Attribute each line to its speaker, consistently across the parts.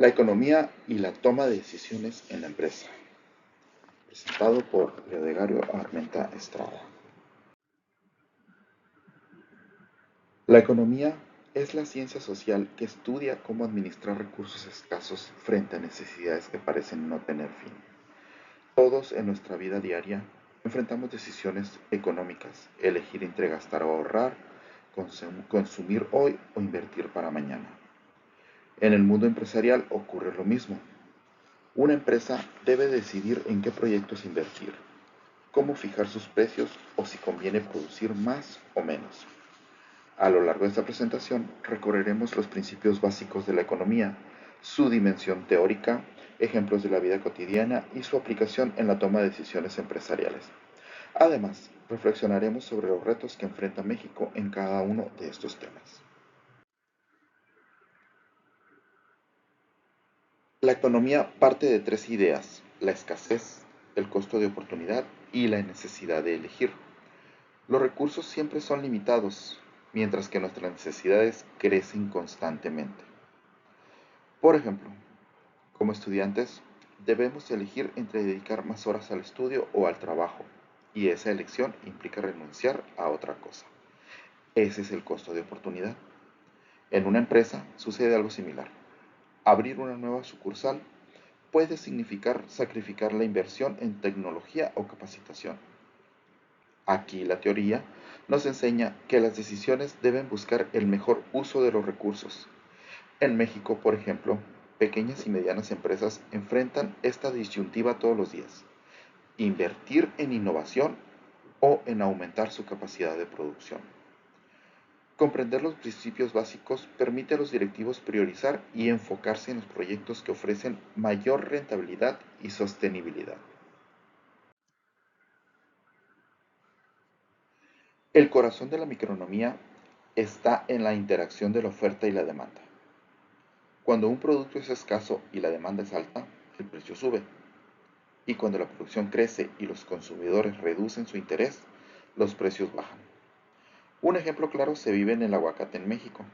Speaker 1: La economía y la toma de decisiones en la empresa. Presentado por Leodegario Armenta Estrada. La economía es la ciencia social que estudia cómo administrar recursos escasos frente a necesidades que parecen no tener fin. Todos en nuestra vida diaria enfrentamos decisiones económicas, elegir entre gastar o ahorrar, consumir hoy o invertir para mañana. En el mundo empresarial ocurre lo mismo. Una empresa debe decidir en qué proyectos invertir, cómo fijar sus precios o si conviene producir más o menos. A lo largo de esta presentación recorreremos los principios básicos de la economía, su dimensión teórica, ejemplos de la vida cotidiana y su aplicación en la toma de decisiones empresariales. Además, reflexionaremos sobre los retos que enfrenta México en cada uno de estos temas. La economía parte de tres ideas: la escasez, el costo de oportunidad y la necesidad de elegir. Los recursos siempre son limitados, mientras que nuestras necesidades crecen constantemente. Por ejemplo, como estudiantes, debemos elegir entre dedicar más horas al estudio o al trabajo, y esa elección implica renunciar a otra cosa. Ese es el costo de oportunidad. En una empresa sucede algo similar. Abrir una nueva sucursal puede significar sacrificar la inversión en tecnología o capacitación. Aquí la teoría nos enseña que las decisiones deben buscar el mejor uso de los recursos. En México, por ejemplo, pequeñas y medianas empresas enfrentan esta disyuntiva todos los días: invertir en innovación o en aumentar su capacidad de producción. Comprender los principios básicos permite a los directivos priorizar y enfocarse en los proyectos que ofrecen mayor rentabilidad y sostenibilidad. El corazón de la microeconomía está en la interacción de la oferta y la demanda. Cuando un producto es escaso y la demanda es alta, el precio sube. Y cuando la producción crece y los consumidores reducen su interés, los precios bajan. Un ejemplo claro se vive en el aguacate en México.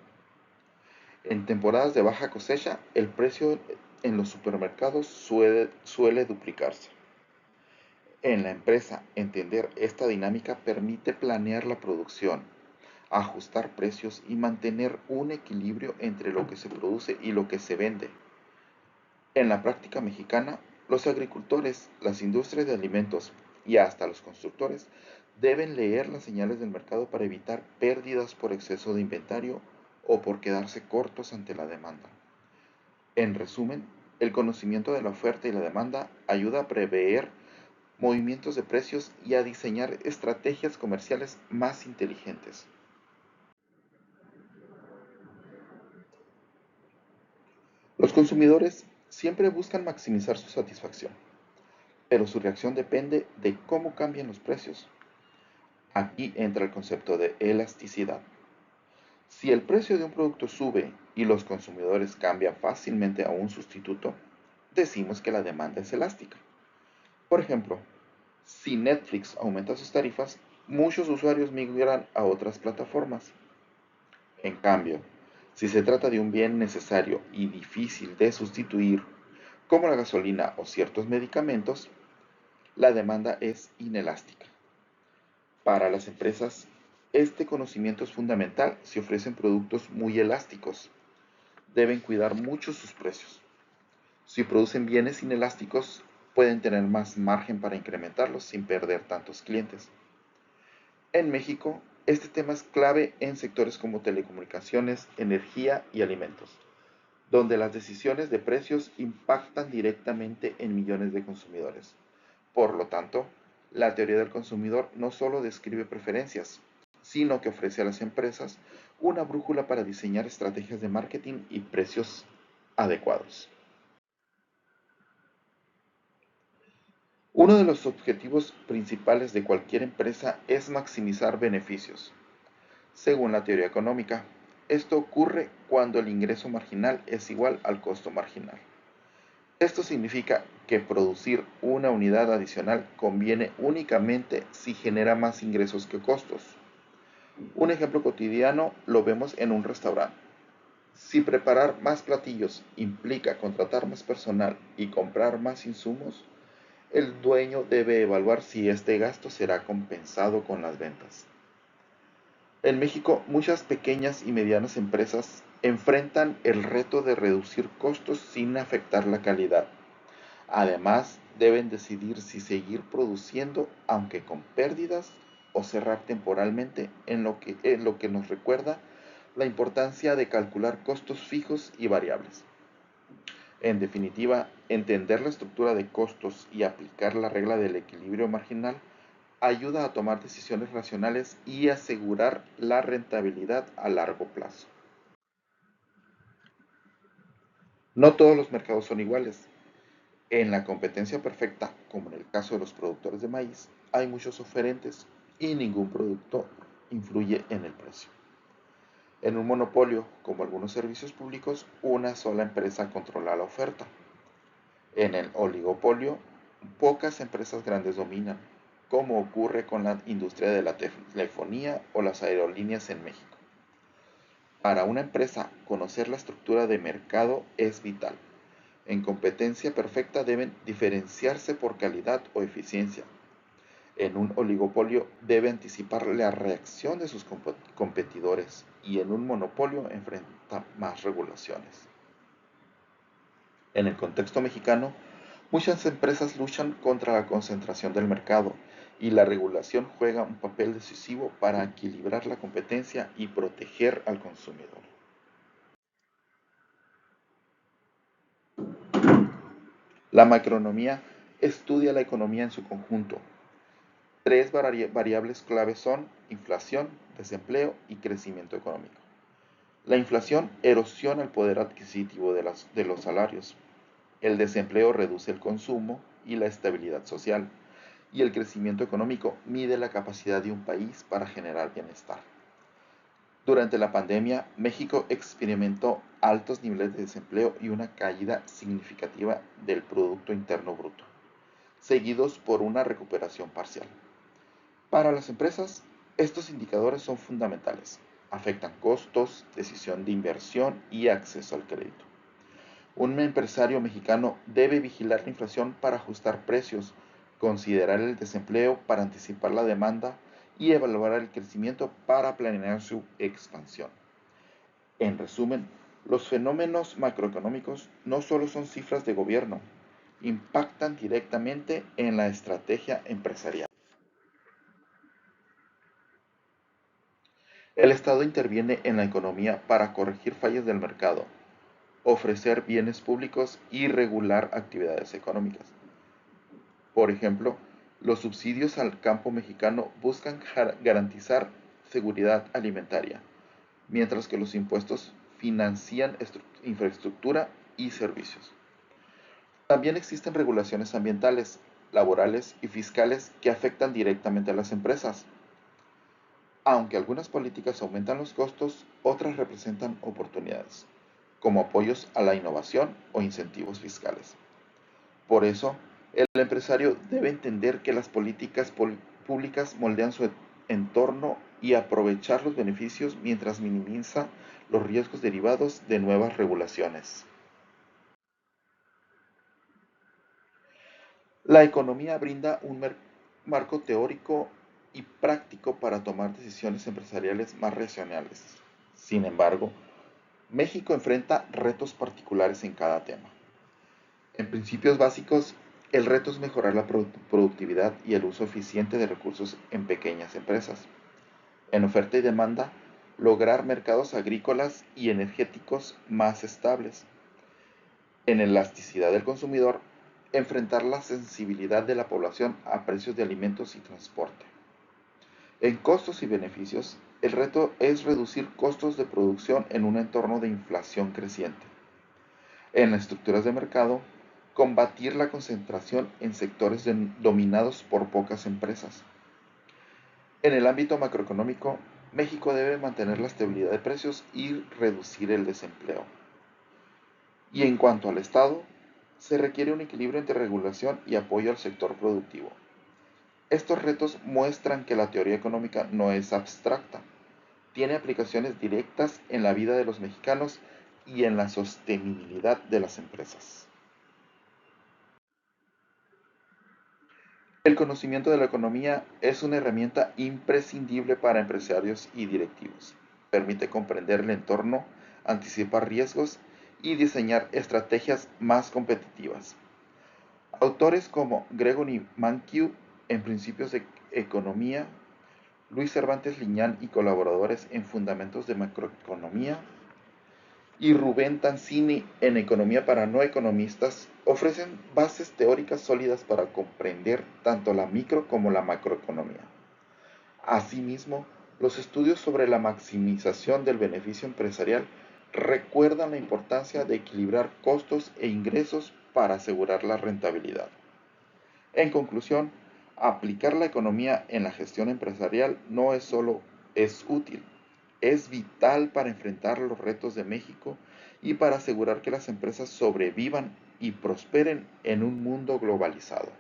Speaker 1: En temporadas de baja cosecha, el precio en los supermercados suele duplicarse. En la empresa, entender esta dinámica permite planear la producción, ajustar precios y mantener un equilibrio entre lo que se produce y lo que se vende. En la práctica mexicana, los agricultores, las industrias de alimentos y hasta los constructores deben leer las señales del mercado para evitar pérdidas por exceso de inventario o por quedarse cortos ante la demanda. En resumen, el conocimiento de la oferta y la demanda ayuda a prever movimientos de precios y a diseñar estrategias comerciales más inteligentes. Los consumidores siempre buscan maximizar su satisfacción, pero su reacción depende de cómo cambian los precios. Aquí entra el concepto de elasticidad. Si el precio de un producto sube y los consumidores cambian fácilmente a un sustituto, decimos que la demanda es elástica. Por ejemplo, si Netflix aumenta sus tarifas, muchos usuarios migran a otras plataformas. En cambio, si se trata de un bien necesario y difícil de sustituir, como la gasolina o ciertos medicamentos, la demanda es inelástica. Para las empresas, este conocimiento es fundamental si ofrecen productos muy elásticos. Deben cuidar mucho sus precios. Si producen bienes inelásticos, pueden tener más margen para incrementarlos sin perder tantos clientes. En México, este tema es clave en sectores como telecomunicaciones, energía y alimentos, donde las decisiones de precios impactan directamente en millones de consumidores. Por lo tanto, la teoría del consumidor no solo describe preferencias, sino que ofrece a las empresas una brújula para diseñar estrategias de marketing y precios adecuados. Uno de los objetivos principales de cualquier empresa es maximizar beneficios. Según la teoría económica, esto ocurre cuando el ingreso marginal es igual al costo marginal. Esto significa que producir una unidad adicional conviene únicamente si genera más ingresos que costos. Un ejemplo cotidiano lo vemos en un restaurante. Si preparar más platillos implica contratar más personal y comprar más insumos, el dueño debe evaluar si este gasto será compensado con las ventas. En México, muchas pequeñas y medianas empresas enfrentan el reto de reducir costos sin afectar la calidad. Además, deben decidir si seguir produciendo aunque con pérdidas o cerrar temporalmente, en lo que nos recuerda la importancia de calcular costos fijos y variables. En definitiva, entender la estructura de costos y aplicar la regla del equilibrio marginal ayuda a tomar decisiones racionales y asegurar la rentabilidad a largo plazo. No todos los mercados son iguales. En la competencia perfecta, como en el caso de los productores de maíz, hay muchos oferentes y ningún producto influye en el precio. En un monopolio, como algunos servicios públicos, una sola empresa controla la oferta. En el oligopolio, pocas empresas grandes dominan, como ocurre con la industria de la telefonía o las aerolíneas en México. Para una empresa, conocer la estructura de mercado es vital. En competencia perfecta deben diferenciarse por calidad o eficiencia. En un oligopolio debe anticipar la reacción de sus competidores y en un monopolio enfrenta más regulaciones. En el contexto mexicano, muchas empresas luchan contra la concentración del mercado y la regulación juega un papel decisivo para equilibrar la competencia y proteger al consumidor. La macroeconomía estudia la economía en su conjunto. Tres variables claves son inflación, desempleo y crecimiento económico. La inflación erosiona el poder adquisitivo de los salarios. El desempleo reduce el consumo y la estabilidad social. Y el crecimiento económico mide la capacidad de un país para generar bienestar. Durante la pandemia, México experimentó altos niveles de desempleo y una caída significativa del Producto Interno Bruto, seguidos por una recuperación parcial. Para las empresas, estos indicadores son fundamentales. Afectan costos, decisión de inversión y acceso al crédito. Un empresario mexicano debe vigilar la inflación para ajustar precios, considerar el desempleo para anticipar la demanda y evaluar el crecimiento para planear su expansión. En resumen, los fenómenos macroeconómicos no solo son cifras de gobierno, impactan directamente en la estrategia empresarial. El Estado interviene en la economía para corregir fallas del mercado, ofrecer bienes públicos y regular actividades económicas. Por ejemplo, los subsidios al campo mexicano buscan garantizar seguridad alimentaria, mientras que los impuestos financian infraestructura y servicios. También existen regulaciones ambientales, laborales y fiscales que afectan directamente a las empresas. Aunque algunas políticas aumentan los costos, otras representan oportunidades, como apoyos a la innovación o incentivos fiscales. Por eso, el empresario debe entender que las políticas públicas moldean su entorno y aprovechar los beneficios mientras minimiza los riesgos derivados de nuevas regulaciones. La economía brinda un marco teórico y práctico para tomar decisiones empresariales más racionales. Sin embargo, México enfrenta retos particulares en cada tema. En principios básicos, el reto es mejorar la productividad y el uso eficiente de recursos en pequeñas empresas. En oferta y demanda, lograr mercados agrícolas y energéticos más estables. En elasticidad del consumidor, enfrentar la sensibilidad de la población a precios de alimentos y transporte. En costos y beneficios, el reto es reducir costos de producción en un entorno de inflación creciente. En las estructuras de mercado, combatir la concentración en sectores dominados por pocas empresas. En el ámbito macroeconómico, México debe mantener la estabilidad de precios y reducir el desempleo. Y en cuanto al Estado, se requiere un equilibrio entre regulación y apoyo al sector productivo. Estos retos muestran que la teoría económica no es abstracta, tiene aplicaciones directas en la vida de los mexicanos y en la sostenibilidad de las empresas. El conocimiento de la economía es una herramienta imprescindible para empresarios y directivos. Permite comprender el entorno, anticipar riesgos y diseñar estrategias más competitivas. Autores como Gregory Mankiw en Principios de Economía, Luis Cervantes Liñán y colaboradores en Fundamentos de Macroeconomía y Rubén Tancini en Economía para no economistas ofrecen bases teóricas sólidas para comprender tanto la micro como la macroeconomía. Asimismo, los estudios sobre la maximización del beneficio empresarial recuerdan la importancia de equilibrar costos e ingresos para asegurar la rentabilidad. En conclusión, aplicar la economía en la gestión empresarial no es solo es útil, es vital para enfrentar los retos de México y para asegurar que las empresas sobrevivan y prosperen en un mundo globalizado.